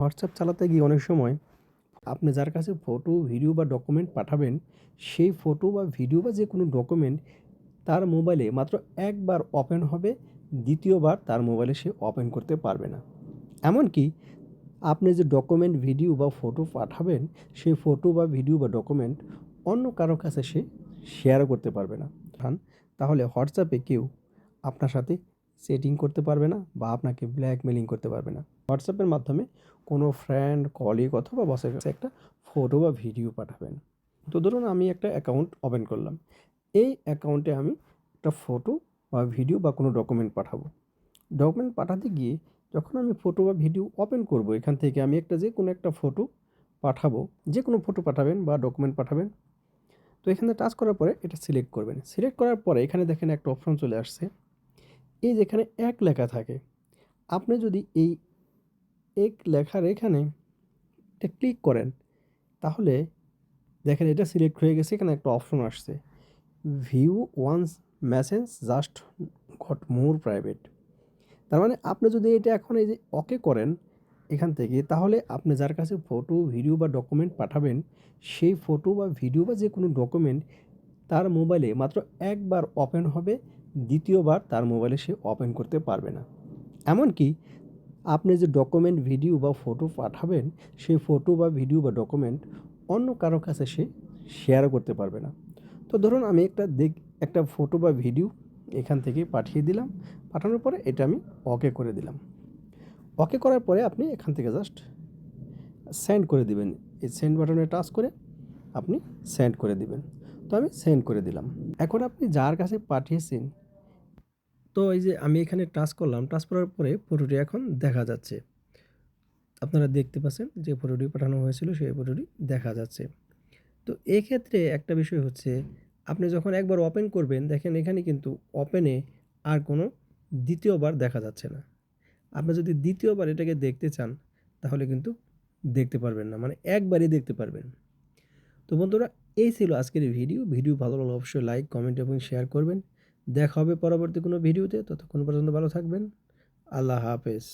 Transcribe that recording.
WhatsApp চালাতে গিয়ে অনেক সময় আপনি যার কাছে ফটো, ভিডিও বা ডকুমেন্ট পাঠাবেন, সেই ফটো বা ভিডিও বা যে কোনো ডকুমেন্ট তার মোবাইলে মাত্র একবার ওপেন হবে, দ্বিতীয়বার তার মোবাইলে সে ওপেন করতে পারবে না। এমনকি আপনি যে ডকুমেন্ট, ভিডিও বা ফটো পাঠাবেন, সেই ফটো বা ভিডিও বা ডকুমেন্ট অন্য কারো কাছে সে শেয়ারও করতে পারবে না। তাহলে হোয়াটসঅ্যাপে কেউ আপনার সাথে চ্যাটিং করতে পারবে না বা আপনাকে ব্ল্যাকমেলিং করতে পারবে না। হোয়াটসঅ্যাপের মাধ্যমে কোনো ফ্রেন্ড, কলিগ অথবা বসের কাছে একটা ফটো বা ভিডিও পাঠাবেন। তো ধরুন আমি একটা অ্যাকাউন্ট ওপেন করলাম। এই অ্যাকাউন্টে আমি একটা ফটো বা ভিডিও বা কোনো ডকুমেন্ট পাঠাবো। ডকুমেন্ট পাঠাতে গিয়ে যখন আমি ফটো বা ভিডিও ওপেন করব, এখান থেকে আমি যে কোনো একটা ফটো পাঠাবো। যে কোনো ফটো পাঠাবেন বা ডকুমেন্ট পাঠাবেন। তো এখানে টাচ করার পরে এটা সিলেক্ট করবেন। সিলেক্ট করার পরে এখানে দেখেন একটা অপশন চলে আসছে। এই যেখানে এক লেখা থাকে, আপনি যদি এই এক লেখার এখানে এটা ক্লিক করেন, তাহলে দেখেন এটা সিলেক্ট হয়ে গেছে। এখানে একটা অপশন আসছে, view once message just got more private. তার মানে আপনি যদি এটা এখন এই যে ওকে করেন এখান থেকে, তাহলে আপনি যার কাছে ফটো, ভিডিও বা ডকুমেন্ট পাঠাবেন, সেই ফটো বা ভিডিও বা যে কোনো ডকুমেন্ট তার মোবাইলে মাত্র একবার ওপেন হবে, দ্বিতীয়বার তার মোবাইলে সে ওপেন করতে পারবে না। এমনকি আপনি যে ডকুমেন্ট, ভিডিও বা ফটো পাঠাবেন, সেই ফটো বা ভিডিও বা ডকুমেন্ট অন্য কারো কাছে সে শেয়ারও করতে পারবে না। তো ধরুন আমি একটা ফটো বা ভিডিও এখান থেকে পাঠিয়ে দিলাম। পাঠানোর পরে এটা আমি ওকে করে দিলাম। ওকে করার পরে আপনি এখান থেকে জাস্ট সেন্ড করে দিবেন। এই সেন্ড বাটনে টাচ করে আপনি সেন্ড করে দিবেন। তো আমি সেন্ড করে দিলাম। এখন আপনি যার কাছে পাঠিয়েছেন, তো এই যে আমি এখানে টাচ করলাম, টাচ করার পরে ফটোটি এখন দেখা যাচ্ছে। আপনারা দেখতে পাচ্ছেন যে ফটোটি পাঠানো হয়েছিল সেই ফটোটি দেখা যাচ্ছে। তো এক্ষেত্রে একটা বিষয় হচ্ছে, আপনি যখন একবার ওপেন করবেন, দেখেন এখানে কিন্তু ওপেনে আর কোনো দ্বিতীয়বার দেখা যাচ্ছে না। আপনি যদি দ্বিতীয়বার এটাকে দেখতে চান, তাহলে কিন্তু দেখতে পারবেন না, মানে একবারই দেখতে পারবেন। তো বন্ধুরা, এই ছিল আজকের এই ভিডিও। ভিডিও ভালো লাগলে অবশ্যই লাইক, কমেন্ট এবং শেয়ার করবেন। দেখা হবে পরবর্তী কোনো ভিডিওতে। ততক্ষণ পর্যন্ত ভালো থাকবেন। আল্লাহ হাফেজ।